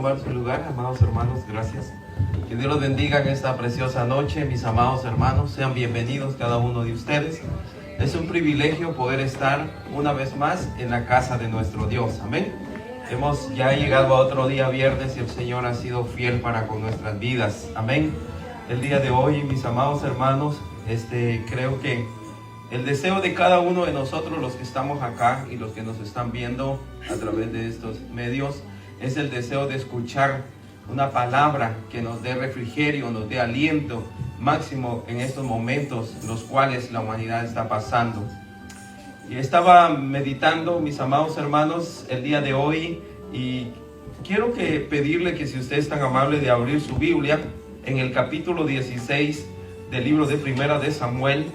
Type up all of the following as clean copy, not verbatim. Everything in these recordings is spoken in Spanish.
tomar su lugar, amados hermanos, gracias. Que Dios los bendiga en esta preciosa noche, mis amados hermanos. Sean bienvenidos cada uno de ustedes. Es un privilegio poder estar una vez más en la casa de nuestro Dios. Amén. Hemos ya llegado a otro día viernes y el Señor ha sido fiel para con nuestras vidas. Amén. El día de hoy, mis amados hermanos, creo que el deseo de cada uno de nosotros, los que estamos acá y los que nos están viendo a través de estos medios, es el deseo de escuchar una palabra que nos dé refrigerio, nos dé aliento máximo en estos momentos en los cuales la humanidad está pasando. Y estaba meditando, mis amados hermanos, el día de hoy, y quiero pedirle que si usted es tan amable de abrir su Biblia en el capítulo 16 del libro de Primera de Samuel.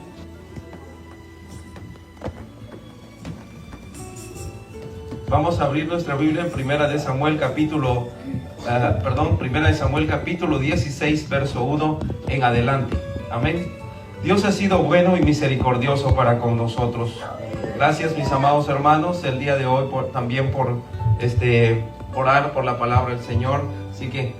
Vamos a abrir nuestra Biblia en Primera de Samuel capítulo 16, verso 1 en adelante. Amén. Dios ha sido bueno y misericordioso para con nosotros. Gracias, mis amados hermanos, el día de hoy también por orar por la palabra del Señor. Así que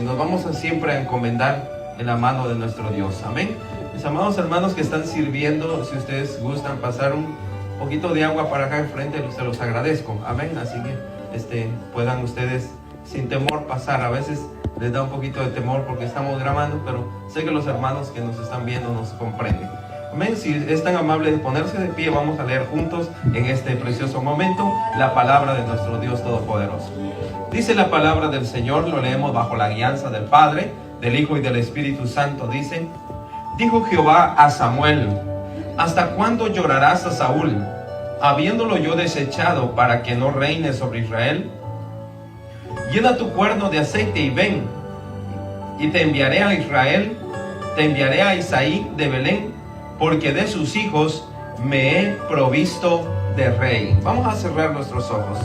nos vamos siempre a encomendar en la mano de nuestro Dios. Amén. Mis amados hermanos que están sirviendo, si ustedes gustan pasar un poquito de agua para acá enfrente, se los agradezco. Amén. Así que puedan ustedes sin temor pasar. A veces les da un poquito de temor porque estamos grabando, pero sé que los hermanos que nos están viendo nos comprenden. Amén. Si es tan amable de ponerse de pie, vamos a leer juntos en este precioso momento la palabra de nuestro Dios Todopoderoso. Dice la palabra del Señor, lo leemos bajo la guianza del Padre, del Hijo y del Espíritu Santo. Dice: dijo Jehová a Samuel: ¿hasta cuándo llorarás a Saúl, habiéndolo yo desechado, para que no reine sobre Israel? Llena tu cuerno de aceite y ven, y te enviaré a Israel, te enviaré a Isaí de Belén, porque de sus hijos me he provisto de rey. Vamos a cerrar nuestros ojos.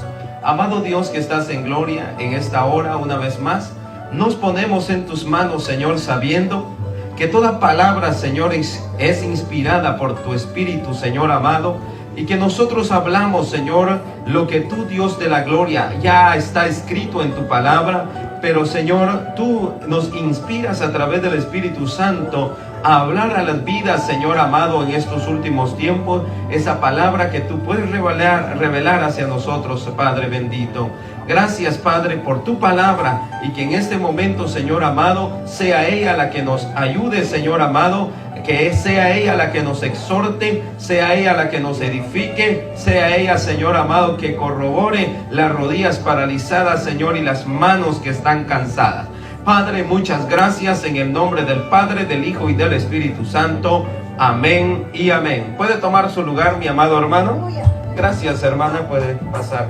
Amado Dios que estás en gloria, en esta hora una vez más, nos ponemos en tus manos, Señor, sabiendo que toda palabra, Señor, es inspirada por tu Espíritu, Señor amado, y que nosotros hablamos, Señor, lo que tú, Dios de la gloria, ya está escrito en tu palabra, pero, Señor, tú nos inspiras a través del Espíritu Santo a hablar a las vidas, Señor amado, en estos últimos tiempos, esa palabra que tú puedes revelar hacia nosotros, Padre bendito. Gracias, Padre, por tu palabra, y que en este momento, Señor amado, sea ella la que nos ayude, Señor amado, que sea ella la que nos exhorte, sea ella la que nos edifique, sea ella, Señor amado, que corrobore las rodillas paralizadas, Señor, y las manos que están cansadas. Padre, muchas gracias en el nombre del Padre, del Hijo y del Espíritu Santo. Amén y amén. ¿Puede tomar su lugar, mi amado hermano? Gracias, hermana, puede pasar.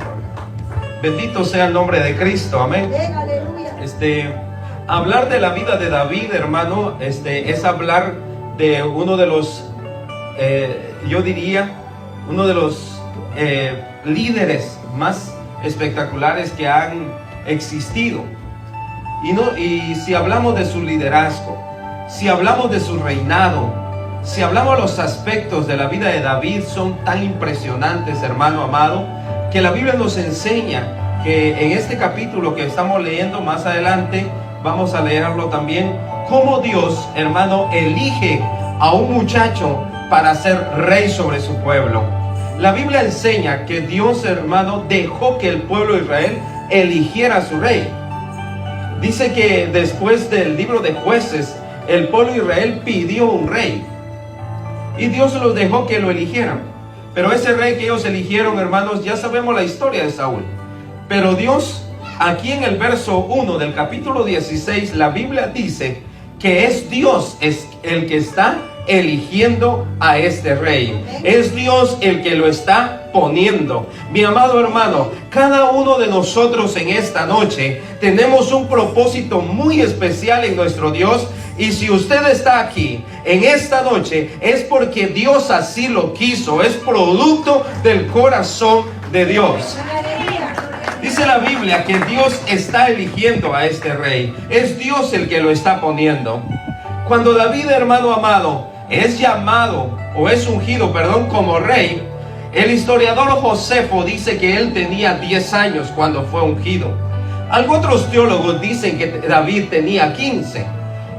Bendito sea el nombre de Cristo. Amén. Hablar de la vida de David, hermano, es hablar de uno de los, yo diría, uno de los líderes más espectaculares que han existido. Y si hablamos de su liderazgo, si hablamos de su reinado, si hablamos de los aspectos de la vida de David, son tan impresionantes, hermano amado, que la Biblia nos enseña que en este capítulo que estamos leyendo más adelante, vamos a leerlo también, cómo Dios, hermano, elige a un muchacho para ser rey sobre su pueblo. La Biblia enseña que Dios, hermano, dejó que el pueblo de Israel eligiera a su rey. Dice que después del libro de Jueces, el pueblo de Israel pidió un rey, y Dios los dejó que lo eligieran. Pero ese rey que ellos eligieron, hermanos, ya sabemos la historia de Saúl. Pero Dios, aquí en el verso 1 del capítulo 16, la Biblia dice que es Dios el que está eligiendo a este rey. Es Dios el que lo está poniendo. Mi amado hermano, cada uno de nosotros en esta noche tenemos un propósito muy especial en nuestro Dios. Y si usted está aquí en esta noche, es porque Dios así lo quiso. Es producto del corazón de Dios. Dice la Biblia que Dios está eligiendo a este rey. Es Dios el que lo está poniendo. Cuando David, hermano amado, es llamado, o es ungido, como rey, el historiador Josefo dice que él tenía 10 años cuando fue ungido. Algunos teólogos dicen que David tenía 15,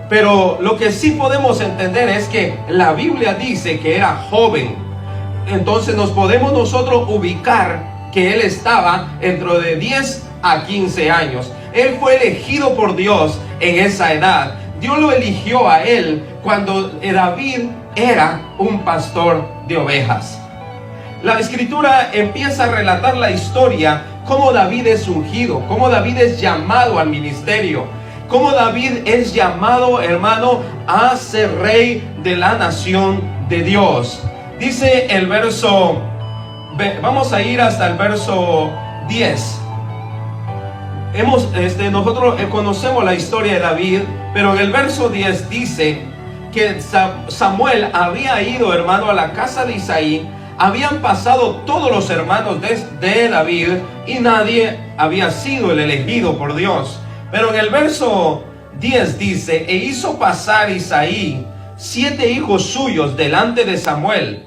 pero lo que sí podemos entender es que la Biblia dice que era joven. Entonces nos podemos nosotros ubicar que él estaba dentro de 10 a 15 años. Él fue elegido por Dios en esa edad. Dios lo eligió a él cuando David era un pastor de ovejas. La escritura empieza a relatar la historia, cómo David es ungido, cómo David es llamado al ministerio, cómo David es llamado, hermano, a ser rey de la nación de Dios. Dice el verso, vamos a ir hasta el verso 10. Nosotros conocemos la historia de David, pero en el verso 10 dice que Samuel había ido, hermano, a la casa de Isaí. Habían pasado todos los hermanos de David y nadie había sido el elegido por Dios. Pero en el verso 10 dice: e hizo pasar Isaí 7 hijos suyos delante de Samuel.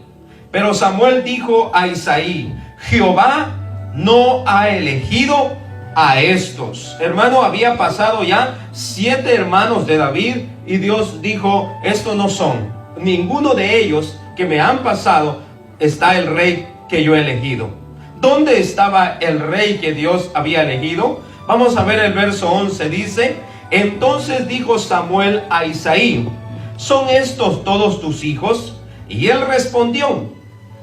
Pero Samuel dijo a Isaí: Jehová no ha elegido a estos. Hermano, había pasado ya 7 hermanos de David y Dios dijo: estos no son, ninguno de ellos que me han pasado está el rey que yo he elegido. ¿Dónde estaba el rey que Dios había elegido? Vamos a ver el verso 11, dice: entonces dijo Samuel a Isaí: ¿son estos todos tus hijos? Y él respondió.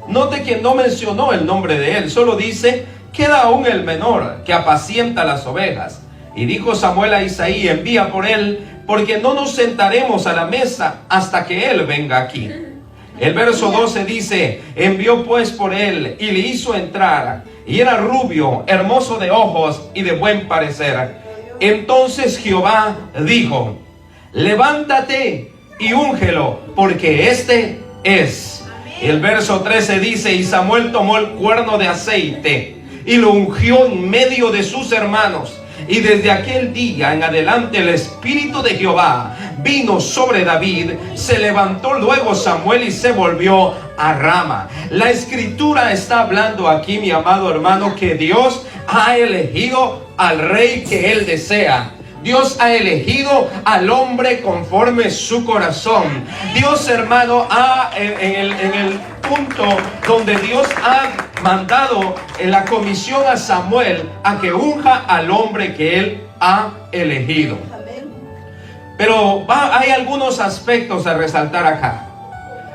Note que no mencionó el nombre de él, solo dice: queda aún el menor que apacienta las ovejas. Y dijo Samuel a Isaí: envía por él, porque no nos sentaremos a la mesa hasta que él venga aquí. El verso 12 dice: envió pues por él y le hizo entrar, y era rubio, hermoso de ojos y de buen parecer. Entonces Jehová dijo: levántate y úngelo, porque este es. El verso 13 dice: y Samuel tomó el cuerno de aceite y lo ungió en medio de sus hermanos. Y desde aquel día en adelante el Espíritu de Jehová vino sobre David. Se levantó luego Samuel y se volvió a Rama. La escritura está hablando aquí, mi amado hermano, que Dios ha elegido al rey que él desea. Dios ha elegido al hombre conforme su corazón. Dios, hermano, en el punto donde Dios ha mandado en la comisión a Samuel a que unja al hombre que él ha elegido. Pero hay algunos aspectos a resaltar acá.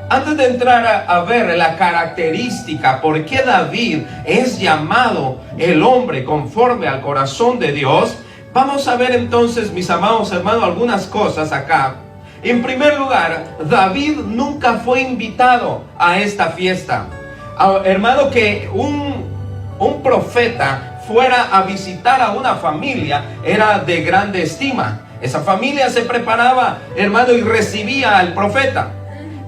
Antes de entrar a ver la característica por qué David es llamado el hombre conforme al corazón de Dios, vamos a ver entonces, mis amados hermanos, algunas cosas acá. En primer lugar, David nunca fue invitado a esta fiesta. Hermano, que un profeta fuera a visitar a una familia era de grande estima. Esa familia se preparaba, hermano, y recibía al profeta.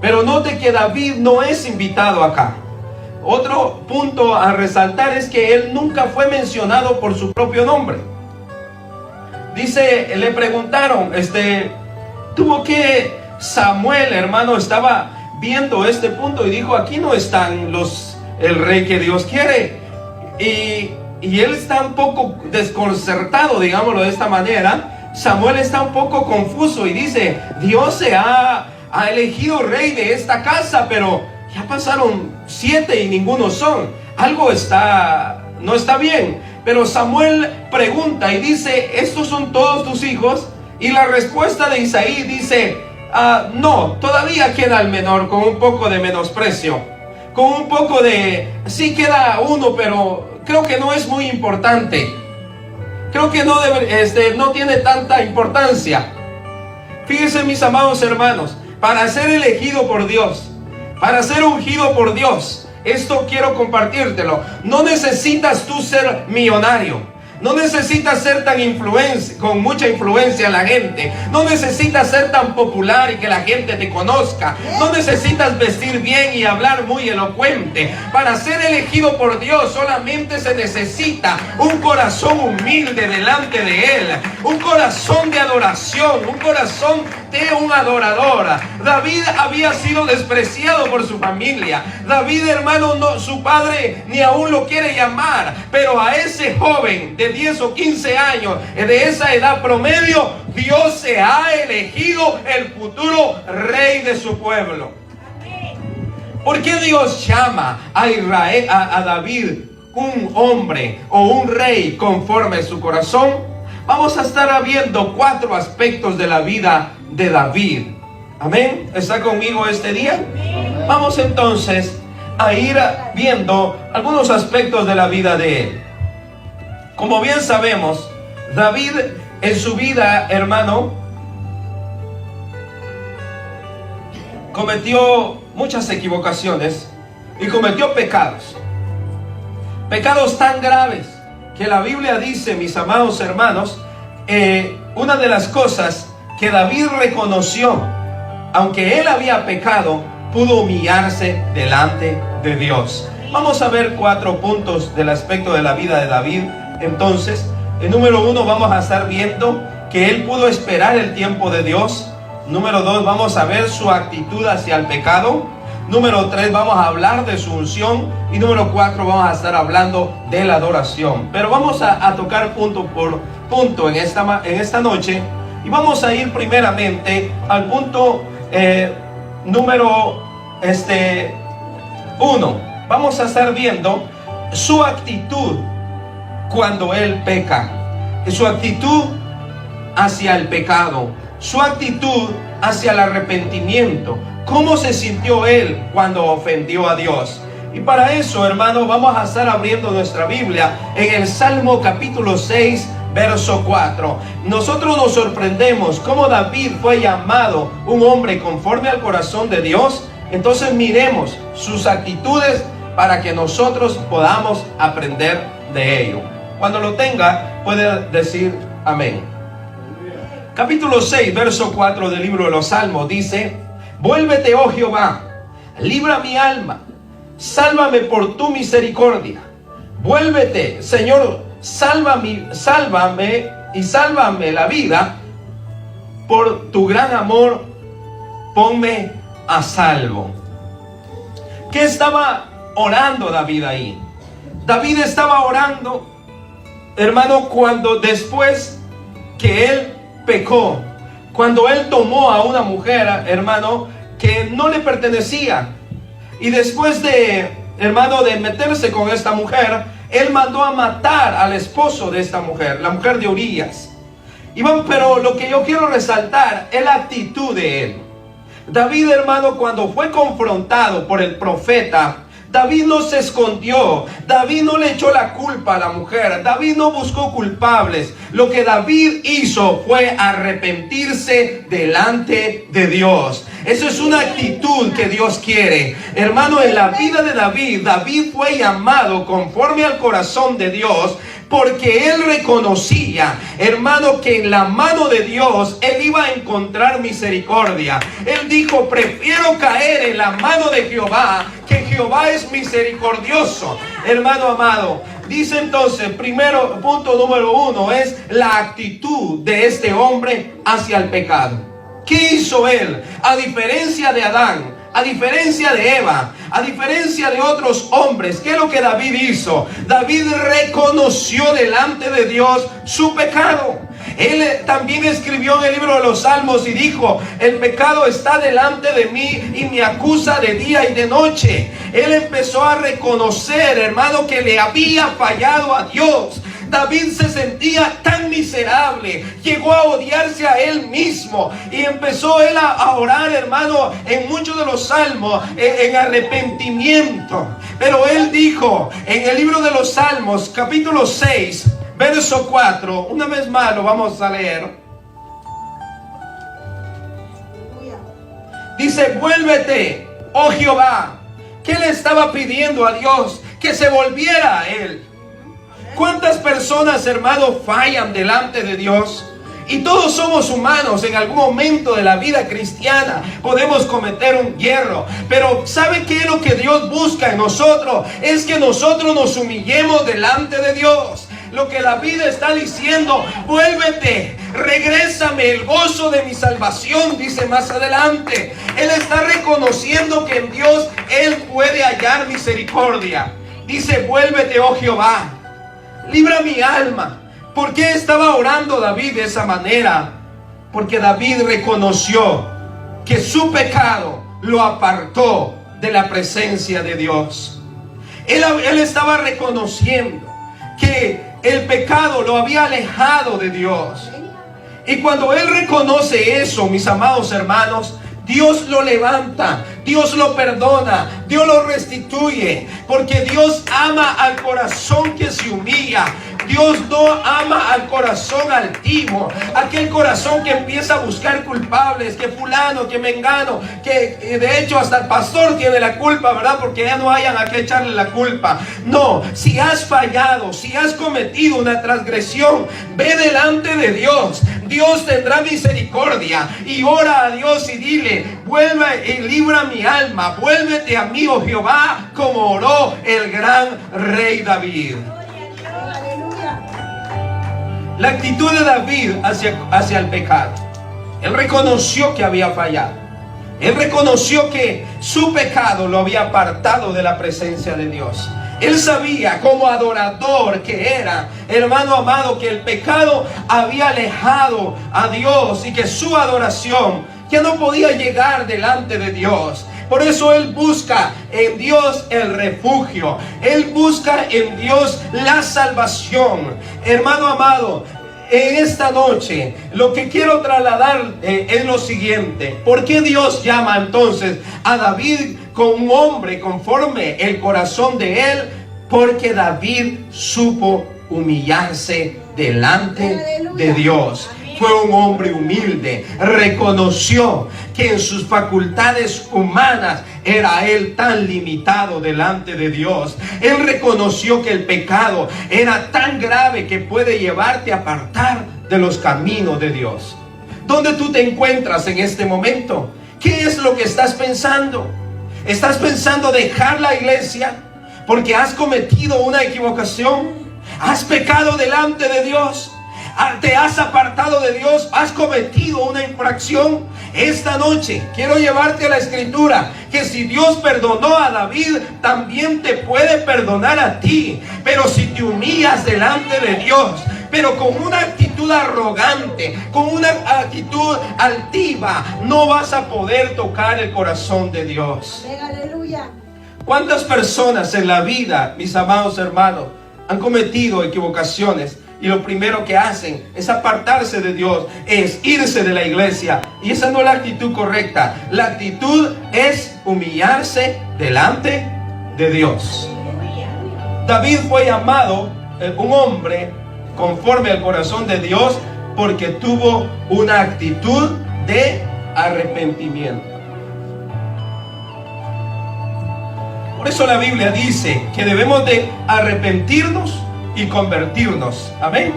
Pero note que David no es invitado acá. Otro punto a resaltar es que él nunca fue mencionado por su propio nombre. Dice, le preguntaron, tuvo que Samuel, hermano, estaba viendo este punto y dijo: aquí no están el rey que Dios quiere. Y él está un poco desconcertado, digámoslo de esta manera. Samuel está un poco confuso y dice: Dios ha elegido rey de esta casa, pero ya pasaron 7 y ninguno son. Algo no está bien. Pero Samuel pregunta y dice: ¿estos son todos tus hijos? Y la respuesta de Isaí dice: no, todavía queda el menor, con un poco de menosprecio, con un poco de, sí queda uno, pero creo que no es muy importante. Creo que no tiene tanta importancia. Fíjense, mis amados hermanos, para ser elegido por Dios, para ser ungido por Dios, esto quiero compartírtelo. No necesitas tú ser millonario. No necesitas ser con mucha influencia en la gente. No necesitas ser tan popular y que la gente te conozca. No necesitas vestir bien y hablar muy elocuente. Para ser elegido por Dios solamente se necesita un corazón humilde delante de Él. Un corazón de adoración. Un corazón usted un adorador. David había sido despreciado por su familia. David, hermano, no, su padre ni aún lo quiere llamar. Pero a ese joven de 10 o 15 años, de esa edad promedio, Dios se ha elegido el futuro rey de su pueblo. ¿Por qué Dios llama a Israel, a David, un hombre o un rey conforme a su corazón? Vamos a estar viendo 4 aspectos de la vida de David. Amén. ¿Está conmigo este día? Vamos entonces a ir viendo algunos aspectos de la vida de él. Como bien sabemos, David en su vida, hermano, cometió muchas equivocaciones y cometió pecados. Pecados tan graves que la Biblia dice, mis amados hermanos, una de las cosas que David reconoció, aunque él había pecado, pudo humillarse delante de Dios. Vamos a ver 4 puntos del aspecto de la vida de David. Entonces, el número 1, vamos a estar viendo que él pudo esperar el tiempo de Dios. Número 2, vamos a ver su actitud hacia el pecado. Número 3, vamos a hablar de su unción. Y número 4, vamos a estar hablando de la adoración. Pero vamos a tocar punto por punto en esta noche. Y vamos a ir primeramente al punto número 1. Vamos a estar viendo su actitud cuando él peca. Su actitud hacia el pecado. Su actitud hacia el arrepentimiento. ¿Cómo se sintió él cuando ofendió a Dios? Y para eso, hermano, vamos a estar abriendo nuestra Biblia en el Salmo capítulo 6, verso 4. Nosotros nos sorprendemos cómo David fue llamado un hombre conforme al corazón de Dios. Entonces miremos sus actitudes para que nosotros podamos aprender de ello. Cuando lo tenga, puede decir amén. Capítulo 6, verso 4 del libro de los Salmos dice: vuélvete, oh Jehová, libra mi alma, sálvame por tu misericordia. Vuélvete, Señor, sálvame y sálvame la vida. Por tu gran amor, ponme a salvo. ¿Qué estaba orando David ahí? David estaba orando, hermano, cuando después que él pecó, cuando él tomó a una mujer, hermano, que no le pertenecía, y después de, hermano, de meterse con esta mujer, él mandó a matar al esposo de esta mujer, la mujer de Urías. Pero lo que yo quiero resaltar es la actitud de él. David, hermano, cuando fue confrontado por el profeta, David no se escondió. David no le echó la culpa a la mujer. David no buscó culpables. Lo que David hizo fue arrepentirse delante de Dios. Eso es una actitud que Dios quiere. Hermano, en la vida de David, David fue llamado conforme al corazón de Dios, porque él reconocía, hermano, que en la mano de Dios él iba a encontrar misericordia. Él dijo: prefiero caer en la mano de Jehová, que Jehová es misericordioso. Hermano amado, dice entonces, punto número 1 es la actitud de este hombre hacia el pecado. ¿Qué hizo él? A diferencia de Adán, a diferencia de Eva, a diferencia de otros hombres, ¿qué es lo que David hizo? David reconoció delante de Dios su pecado. Él también escribió en el libro de los Salmos y dijo: el pecado está delante de mí y me acusa de día y de noche. Él empezó a reconocer, hermano, que le había fallado a Dios. David se sentía tan miserable, llegó a odiarse a él mismo y empezó él a orar, hermano, en muchos de los salmos, en arrepentimiento. Pero él dijo en el libro de los Salmos, capítulo 6, verso 4, una vez más lo vamos a leer. Dice: vuélvete, oh Jehová. ¿Qué le estaba pidiendo a Dios? Que se volviera a él. ¿Cuántas personas, hermano, fallan delante de Dios? Y todos somos humanos. En algún momento de la vida cristiana podemos cometer un hierro. Pero ¿sabe qué es lo que Dios busca en nosotros? Es que nosotros nos humillemos delante de Dios. lo que David está diciendo: vuélvete, regrésame el gozo de mi salvación, dice más adelante. Él está reconociendo que en Dios él puede hallar misericordia. Dice: vuélvete, oh Jehová, libra mi alma. ¿Por qué estaba orando David de esa manera? Porque David reconoció que su pecado lo apartó de la presencia de Dios. Él estaba reconociendo que el pecado lo había alejado de Dios. Y cuando él reconoce eso, mis amados hermanos, Dios lo levanta, Dios lo perdona, Dios lo restituye, porque Dios ama al corazón que se humilla. Dios no ama al corazón altivo, aquel corazón que empieza a buscar culpables, que fulano, que mengano, que de hecho hasta el pastor tiene la culpa, ¿verdad? Porque ya no hayan a qué echarle la culpa. No, si has fallado, si has cometido una transgresión, ve delante de Dios. Dios tendrá misericordia, y ora a Dios y dile: vuelve y libra mi alma, vuélvete a mí, oh Jehová, como oró el gran rey David. La actitud de David hacia el pecado: él reconoció que había fallado, él reconoció que su pecado lo había apartado de la presencia de Dios. Él sabía, como adorador que era, hermano amado, que el pecado había alejado a Dios y que su adoración ya no podía llegar delante de Dios. Por eso él busca en Dios el refugio, él busca en Dios la salvación. Hermano amado, en esta noche lo que quiero trasladar es lo siguiente: ¿por qué Dios llama entonces a David con un hombre conforme el corazón de él? Porque David supo humillarse delante de Dios. Fue un hombre humilde, reconoció que en sus facultades humanas era él tan limitado delante de Dios. Él reconoció que el pecado era tan grave que puede llevarte a apartar de los caminos de Dios. ¿Dónde tú te encuentras en este momento? ¿Qué es lo que estás pensando? ¿Estás pensando dejar la iglesia porque has cometido una equivocación? ¿Has pecado delante de Dios? ¿Te has apartado de Dios? ¿Has cometido una infracción? Esta noche quiero llevarte a la escritura, que si Dios perdonó a David, también te puede perdonar a ti. Pero si te humillas delante de Dios, pero con una actitud arrogante, con una actitud altiva, no vas a poder tocar el corazón de Dios. Aleluya. ¿Cuántas personas en la vida, mis amados hermanos, han cometido equivocaciones? Y lo primero que hacen es apartarse de Dios, es irse de la iglesia. Y esa no es la actitud correcta. La actitud es humillarse delante de Dios. David fue llamado un hombre conforme al corazón de Dios porque tuvo una actitud de arrepentimiento. Por eso la Biblia dice que debemos de arrepentirnos y convertirnos. Amén.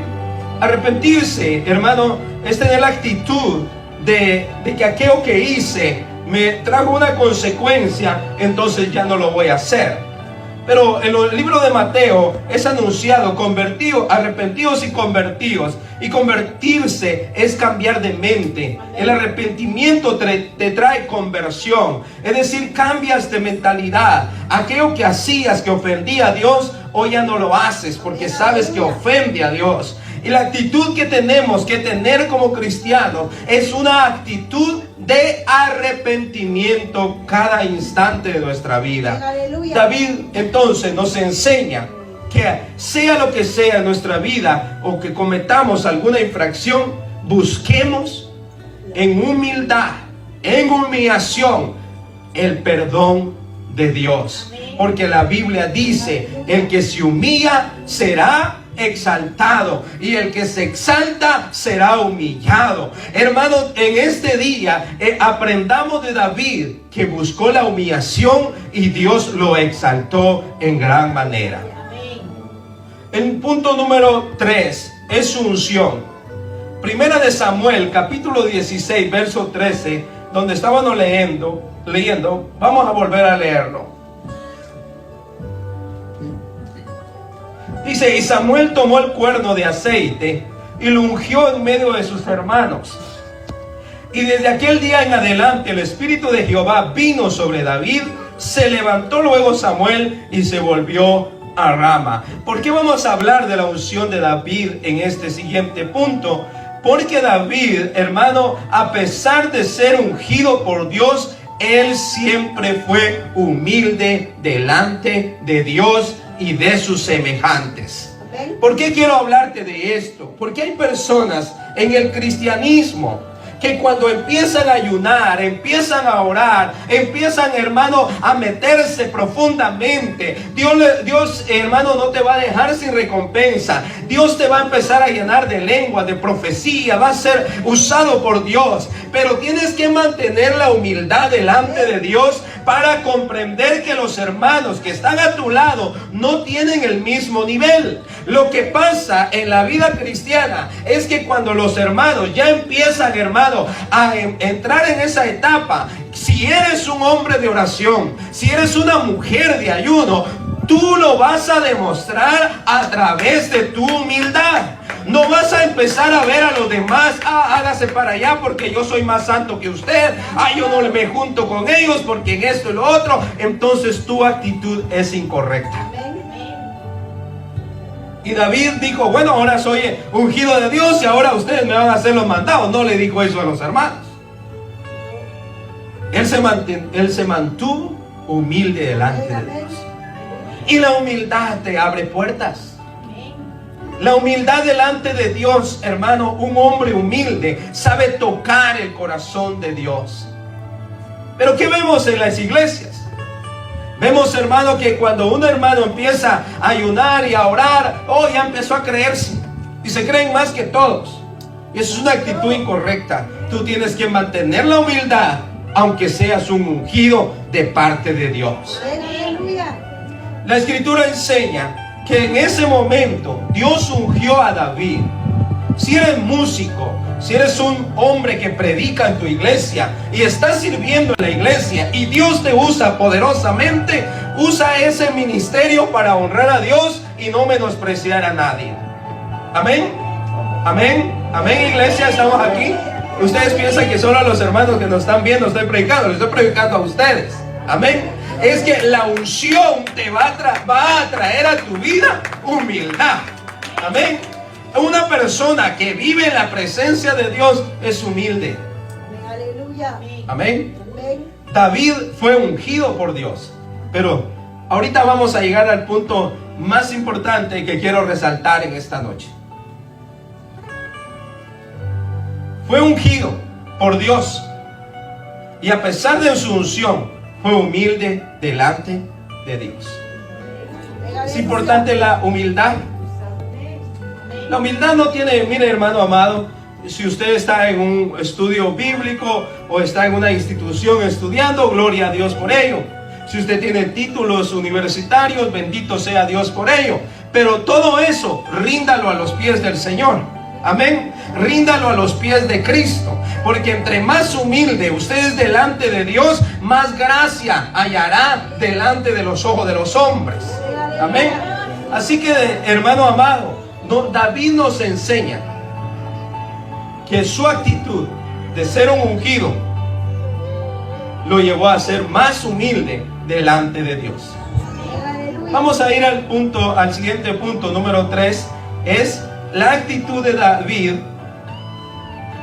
Arrepentirse, hermano, es tener la actitud de que aquello que hice me trajo una consecuencia, entonces ya no lo voy a hacer. Pero en el libro de Mateo es anunciado: convertidos, arrepentidos y convertidos. Y convertirse es cambiar de mente. El arrepentimiento te trae conversión, es decir, cambias de mentalidad. Aquello que hacías que ofendía a Dios, hoy ya no lo haces porque sabes que ofende a Dios. Y la actitud que tenemos que tener como cristianos es una actitud de arrepentimiento cada instante de nuestra vida. Aleluya. David entonces nos enseña que sea lo que sea en nuestra vida o que cometamos alguna infracción, busquemos en humildad, en humillación, el perdón de Dios. Porque la Biblia dice: el que se humilla será exaltado, y el que se exalta será humillado. Hermanos, en este día aprendamos de David, que buscó la humillación y Dios lo exaltó en gran manera. El punto número 3 es su unción. Primera de Samuel, capítulo 16, verso 13, donde estábamos leyendo, vamos a volver a leerlo. Dice, y Samuel tomó el cuerno de aceite y lo ungió en medio de sus hermanos. Y desde aquel día en adelante el Espíritu de Jehová vino sobre David. Se levantó luego Samuel y se volvió a Rama. ¿Por qué vamos a hablar de la unción de David en este siguiente punto? Porque David, hermano, a pesar de ser ungido por Dios, él siempre fue humilde delante de Dios y de sus semejantes. ¿Por qué quiero hablarte de esto? Porque hay personas en el cristianismo que cuando empiezan a ayunar, empiezan a orar, empiezan, hermano, a meterse profundamente, Dios, hermano, no te va a dejar sin recompensa. Dios te va a empezar a llenar de lengua, de profecía, va a ser usado por Dios. Pero tienes que mantener la humildad delante de Dios para comprender que los hermanos que están a tu lado no tienen el mismo nivel. Lo que pasa en la vida cristiana es que cuando los hermanos ya empiezan, hermano, a entrar en esa etapa, si eres un hombre de oración, si eres una mujer de ayuno, tú lo vas a demostrar a través de tu humildad. No vas a empezar a ver a los demás, hágase para allá porque yo soy más santo que usted, yo no me junto con ellos porque en esto y lo otro. Entonces tu actitud es incorrecta. Y David dijo, bueno, ahora soy ungido de Dios y ahora ustedes me van a hacer los mandados. No le dijo eso a los hermanos. Él se mantuvo humilde delante de Dios. Y la humildad te abre puertas. La humildad delante de Dios, hermano, un hombre humilde sabe tocar el corazón de Dios. Pero ¿qué vemos en las iglesias? Vemos, hermano, que cuando un hermano empieza a ayunar y a orar, ya empezó a creerse. Y se creen más que todos. Y eso es una actitud incorrecta. Tú tienes que mantener la humildad, aunque seas un ungido de parte de Dios. La Escritura enseña que en ese momento Dios ungió a David. Si eres músico, si eres un hombre que predica en tu iglesia y estás sirviendo en la iglesia y Dios te usa poderosamente, usa ese ministerio para honrar a Dios y no menospreciar a nadie. Amén. Amén. Amén, iglesia, estamos aquí. Ustedes piensan que solo a los hermanos que nos están viendo estoy predicando, les estoy predicando a ustedes. Amén. Es que la unción te va a traer a tu vida humildad. Amén. Una persona que vive en la presencia de Dios es humilde. Aleluya. Amén. David fue ungido por Dios. Pero ahorita vamos a llegar al punto más importante que quiero resaltar en esta noche. Fue ungido por Dios. Y a pesar de su unción, fue humilde delante de Dios. Es importante la humildad. La humildad no tiene, mire hermano amado, si usted está en un estudio bíblico o está en una institución estudiando, gloria a Dios por ello. Si usted tiene títulos universitarios, bendito sea Dios por ello. Pero todo eso, ríndalo a los pies del Señor. Amén. Ríndalo a los pies de Cristo. Porque entre más humilde usted es delante de Dios, más gracia hallará delante de los ojos de los hombres. Amén. Así que, hermano amado, David nos enseña que su actitud de ser un ungido lo llevó a ser más humilde delante de Dios. Vamos a ir al siguiente punto, número 3, es la actitud de David,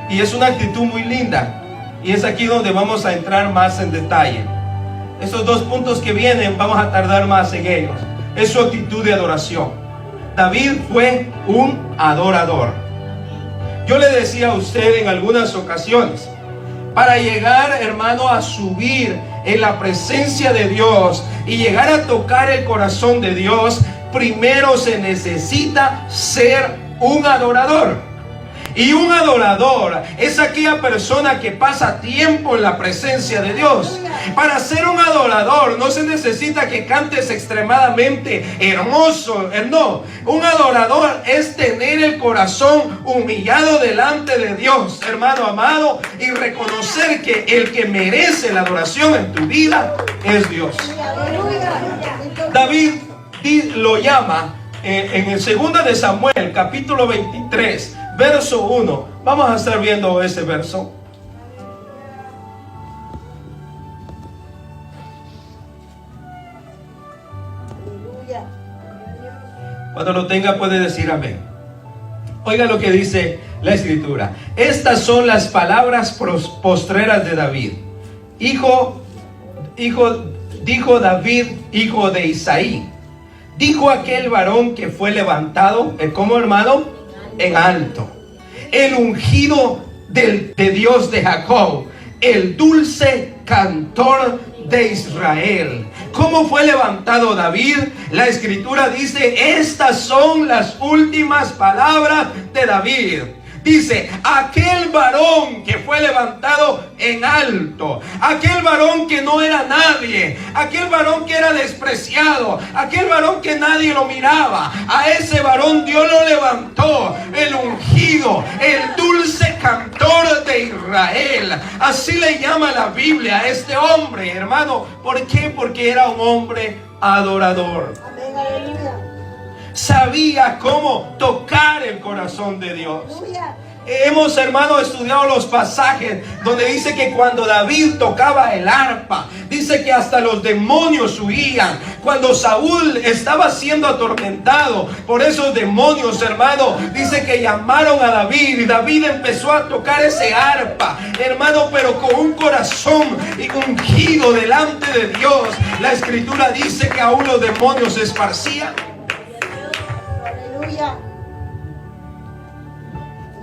y es una actitud muy linda, y es aquí donde vamos a entrar más en detalle. Estos dos puntos que vienen, vamos a tardar más en ellos. Es su actitud de adoración. David fue un adorador. Yo le decía a usted en algunas ocasiones, para llegar, hermano, a subir en la presencia de Dios y llegar a tocar el corazón de Dios, primero se necesita ser un adorador. Y un adorador es aquella persona que pasa tiempo en la presencia de Dios. Para ser un adorador no se necesita que cantes extremadamente hermoso. No, un adorador es tener el corazón humillado delante de Dios, hermano amado, y reconocer que el que merece la adoración en tu vida es Dios. David lo llama en el 2 de Samuel, capítulo 23, verso 1. Vamos a estar viendo ese verso. Aleluya. Cuando lo tenga puede decir amén. Oiga lo que dice la escritura. Estas son las palabras postreras de David. Dijo David, hijo de Isaí. Dijo aquel varón que fue levantado, ¿cómo, hermano? En alto. El ungido de Dios de Jacob, el dulce cantor de Israel. ¿Cómo fue levantado David? La escritura dice, estas son las últimas palabras de David. Dice, aquel varón que fue levantado en alto, aquel varón que no era nadie, aquel varón que era despreciado, aquel varón que nadie lo miraba, a ese varón Dios lo levantó, el ungido, el dulce cantor de Israel. Así le llama la Biblia a este hombre, hermano. ¿Por qué? Porque era un hombre adorador. Amén, aleluya. Sabía cómo tocar el corazón de Dios. Aleluya. Hemos, hermano, estudiado los pasajes donde dice que cuando David tocaba el arpa, dice que hasta los demonios huían. Cuando Saúl estaba siendo atormentado por esos demonios, hermano, dice que llamaron a David y David empezó a tocar ese arpa, hermano, pero con un corazón ungido delante de Dios. La escritura dice que aún los demonios se esparcían. Aleluya.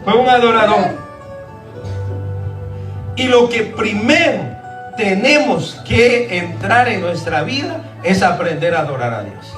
Fue un adorador. Y lo que primero tenemos que entrar en nuestra vida es aprender a adorar a Dios.